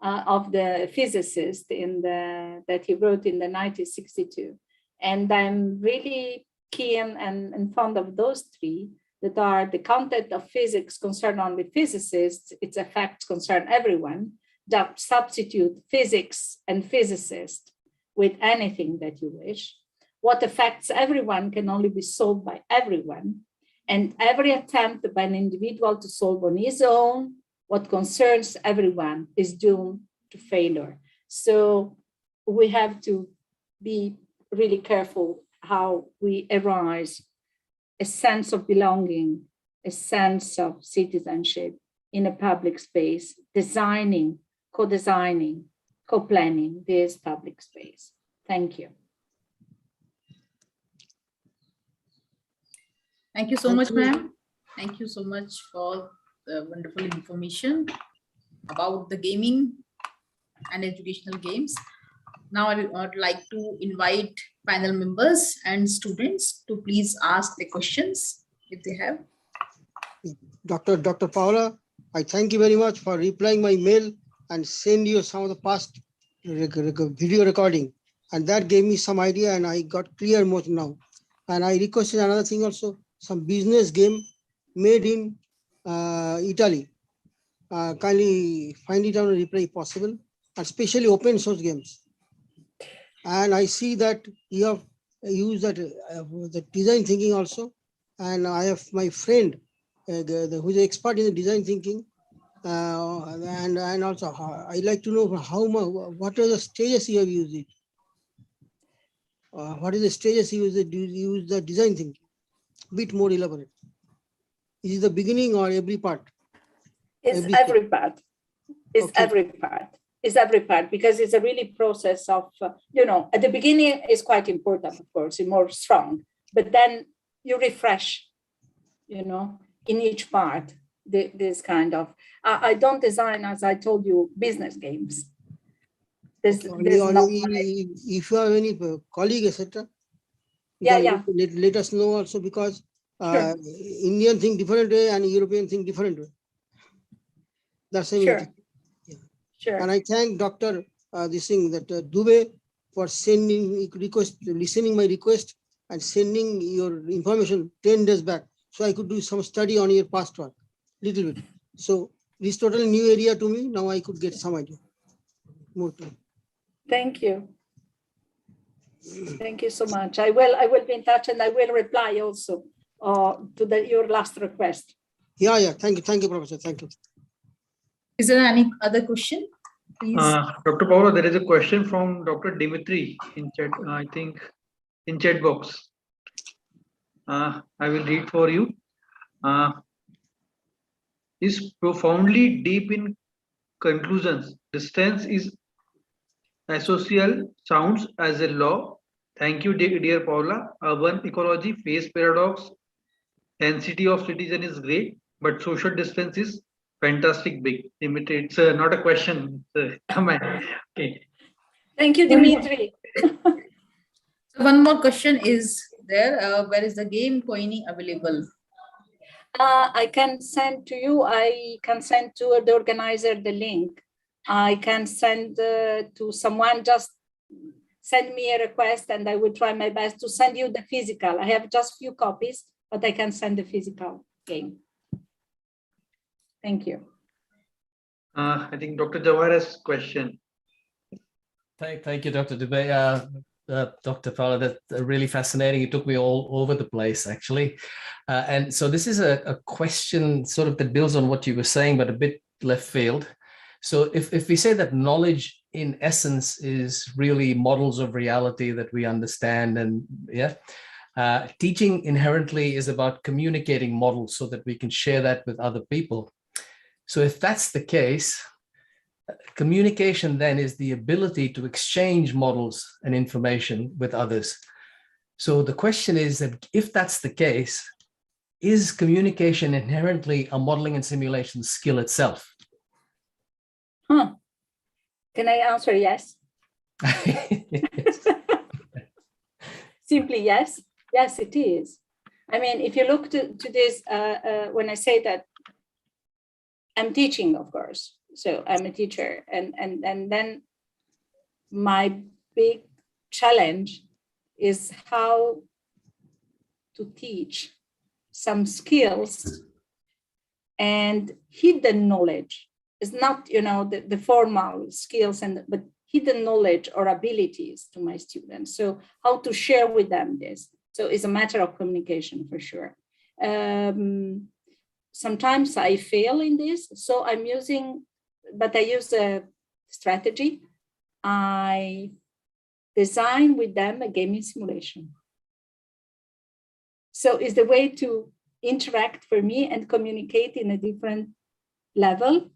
[SPEAKER 3] of the physicist that he wrote in the 1962. And I'm really keen and fond of those three, that are the content of physics concern only physicists, its effects concern everyone, that substitute physics and physicists with anything that you wish. What affects everyone can only be solved by everyone. And every attempt by an individual to solve on his own what concerns everyone is doomed to failure. So we have to be really careful how we arise a sense of belonging, a sense of citizenship in a public space, designing, co-designing, co-planning this public space. Thank you.
[SPEAKER 1] Thank you so much, ma'am. Thank you so much for the wonderful information about the gaming and educational games. Now I would like to invite panel members and students to please ask the questions if they have.
[SPEAKER 4] Dr. Paula, I thank you very much for replying my mail and send you some of the past video recording. And that gave me some idea and I got clear motion now. And I requested another thing also, some business game made in Italy. Kindly find it on a replay if possible, and especially open source games. And I see that you have used that the design thinking also. And I have my friend who is an expert in the design thinking. And also I like to know what are the stages you have used it. What is the stages you use it? Do you use the design thinking? A bit more elaborate. Is it the beginning or every part?
[SPEAKER 3] It's every part. It's
[SPEAKER 4] Okay.
[SPEAKER 3] every part. It's every part, because it's a really process of, at the beginning is quite important, of course, it's more strong, but then you refresh, in each part, this kind of, I don't design, as I told you, business games. There's not
[SPEAKER 4] if you have any colleague, etc., let us know also, because
[SPEAKER 3] Sure.
[SPEAKER 4] Indian think different way and European think different way. That's same.
[SPEAKER 3] Sure. Sure.
[SPEAKER 4] And I thank Dr. Dubey for sending request, listening my request and sending your information 10 days back. So I could do some study on your past work, little bit. So this totally new area to me. Now I could get some idea. More to.
[SPEAKER 3] Thank you. Thank you so much. I will be in touch and I will reply also to your last request.
[SPEAKER 4] Yeah. Thank you, Professor. Thank you.
[SPEAKER 1] Is there any other question? Please.
[SPEAKER 5] Dr. Paula, there is a question from Dr. Dimitri in chat, I think in chat box. I will read for you. Is profoundly deep in conclusions. Distance is asocial, sounds as a law. Thank you, dear Paula. Urban ecology, phase paradox, density of citizen is great, but social distance is fantastic big. Dimitri, it's not a question, it's a comment. Okay.
[SPEAKER 3] Thank you, Dimitri.
[SPEAKER 1] So one more question is there. Where is the game coining available?
[SPEAKER 3] I can send to you. I can send to the organizer the link. I can send to someone. Just send me a request, and I will try my best to send you the physical. I have just few copies, but I can send the physical game. Thank you.
[SPEAKER 5] I think Dr. Jawahar has question.
[SPEAKER 6] Thank you, Dr. Dubey. Dr. Paula, that's really fascinating. It took me all over the place, actually. And so this is a question sort of that builds on what you were saying, but a bit left field. So if we say that knowledge in essence is really models of reality that we understand, and teaching inherently is about communicating models so that we can share that with other people. So if that's the case, communication then is the ability to exchange models and information with others. So the question is that if that's the case, is communication inherently a modeling and simulation skill itself?
[SPEAKER 3] Can I answer yes? Simply yes. Yes, it is. I mean, if you look to this, when I say that I'm teaching, of course, so I'm a teacher, and then my big challenge is how to teach some skills and hidden knowledge. It's not, the formal skills, but hidden knowledge or abilities to my students. So how to share with them this. So it's a matter of communication for sure. Sometimes I fail in this, so I use a strategy. I design with them a gaming simulation. So it's the way to interact for me and communicate in a different level.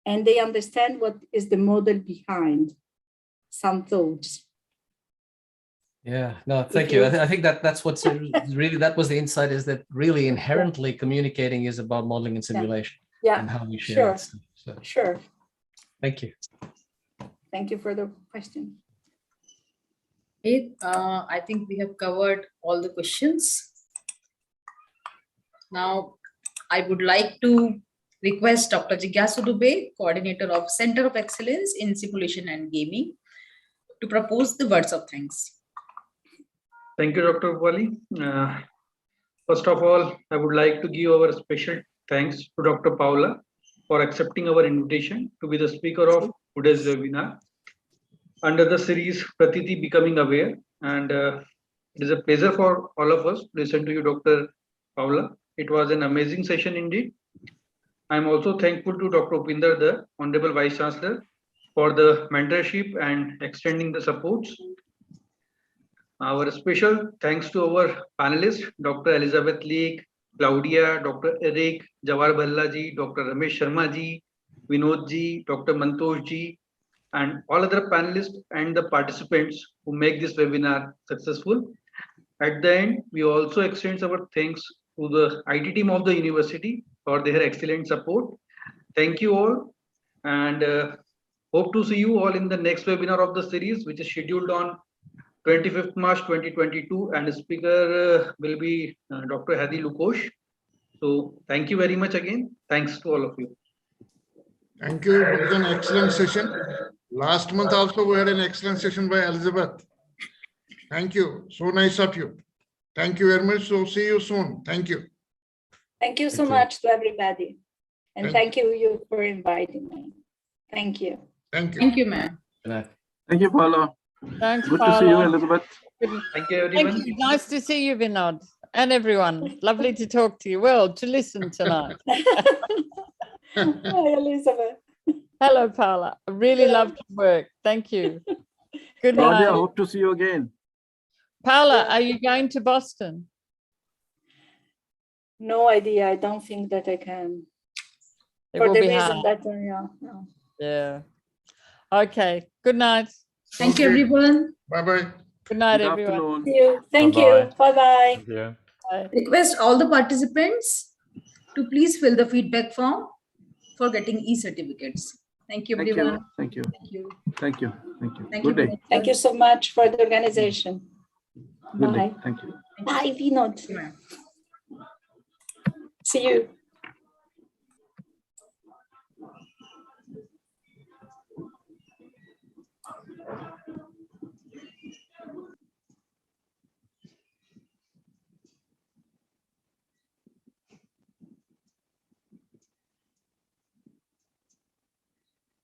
[SPEAKER 3] And they understand what is the model behind some thoughts.
[SPEAKER 6] Yeah, no, thank you. I think that's what's really, that was the insight, is that really inherently communicating is about modeling and simulation.
[SPEAKER 3] Yeah,
[SPEAKER 6] and how we share that stuff. So,
[SPEAKER 3] sure.
[SPEAKER 6] Thank you.
[SPEAKER 3] Thank you for the question.
[SPEAKER 1] Okay, I think we have covered all the questions. Now, I would like to request Dr. Jigyasu Dubey, coordinator of Center of Excellence in Simulation and Gaming, to propose the words of thanks.
[SPEAKER 5] Thank you, Dr. Wali. First of all, I would like to give our special thanks to Dr. Paula for accepting our invitation to be the speaker of today's webinar under the series PRATITI Becoming Aware. And it is a pleasure for all of us to listen to you, Dr. Paula. It was an amazing session indeed. I am also thankful to Dr. Upinder, the Honorable Vice Chancellor, for the mentorship and extending the supports. Our special thanks to our panelists, Dr. Elizabeth Lake, Claudia, Dr. Eric, Jawar Bhalla ji, Dr. Ramesh Sharma ji, Vinod ji, Dr. Mantosh ji, and all other panelists and the participants who make this webinar successful. At the end, we also extend our thanks to the IT team of the university for their excellent support. Thank you all, and hope to see you all in the next webinar of the series, which is scheduled on 25th March 2022, and the speaker will be Dr. Hadi Lukosh. So thank you very much again. Thanks to all of you.
[SPEAKER 2] Thank you. It was an excellent session. Last month also we had an excellent session by Elizabeth. Thank you. So nice of you. Thank you very much. So see you soon. Thank you.
[SPEAKER 3] Thank you so
[SPEAKER 6] Thank you.
[SPEAKER 3] much to everybody. And
[SPEAKER 2] Thank
[SPEAKER 3] thank you for inviting me. Thank you.
[SPEAKER 2] Thank you.
[SPEAKER 1] Thank you, ma'am.
[SPEAKER 6] Good night.
[SPEAKER 7] Thank you, Paula.
[SPEAKER 8] Thanks,
[SPEAKER 7] Good to see you,
[SPEAKER 8] Paula.
[SPEAKER 7] Elizabeth.
[SPEAKER 5] Thank you, everyone.
[SPEAKER 8] Thank you. Nice to see you, Vinod, and everyone. Lovely to talk to you. Well, to listen tonight.
[SPEAKER 3] Hi, Elizabeth.
[SPEAKER 8] Hello, Paula. I really loved your work. Thank you. Good
[SPEAKER 7] Claudia,
[SPEAKER 8] night.
[SPEAKER 7] hope to see you again.
[SPEAKER 8] Paula, are you going to Boston?
[SPEAKER 3] No idea. I don't think that I can.
[SPEAKER 8] It
[SPEAKER 3] For
[SPEAKER 8] will
[SPEAKER 3] the
[SPEAKER 8] be
[SPEAKER 3] reason
[SPEAKER 8] hard.
[SPEAKER 3] that, yeah, no.
[SPEAKER 8] Yeah. Okay. Good night.
[SPEAKER 1] Thank you,
[SPEAKER 2] Okay.
[SPEAKER 1] everyone.
[SPEAKER 2] Bye-bye.
[SPEAKER 8] Good night,
[SPEAKER 7] Good
[SPEAKER 8] everyone.
[SPEAKER 7] afternoon.
[SPEAKER 3] See you. Thank
[SPEAKER 9] Bye-bye.
[SPEAKER 3] you. Bye-bye.
[SPEAKER 9] Thank you.
[SPEAKER 8] Bye.
[SPEAKER 1] Request all the participants to please fill the feedback form for getting e-certificates. Thank you,
[SPEAKER 7] Thank you.
[SPEAKER 1] everyone.
[SPEAKER 7] Thank you.
[SPEAKER 1] Thank you.
[SPEAKER 7] Thank you. Thank you.
[SPEAKER 1] Thank
[SPEAKER 7] Good
[SPEAKER 1] you.
[SPEAKER 7] day.
[SPEAKER 3] Thank you so much for the organization.
[SPEAKER 7] Good day.
[SPEAKER 3] Bye.
[SPEAKER 7] Thank you.
[SPEAKER 3] Bye, Vinod.
[SPEAKER 1] Thank you, ma'am.
[SPEAKER 3] See you.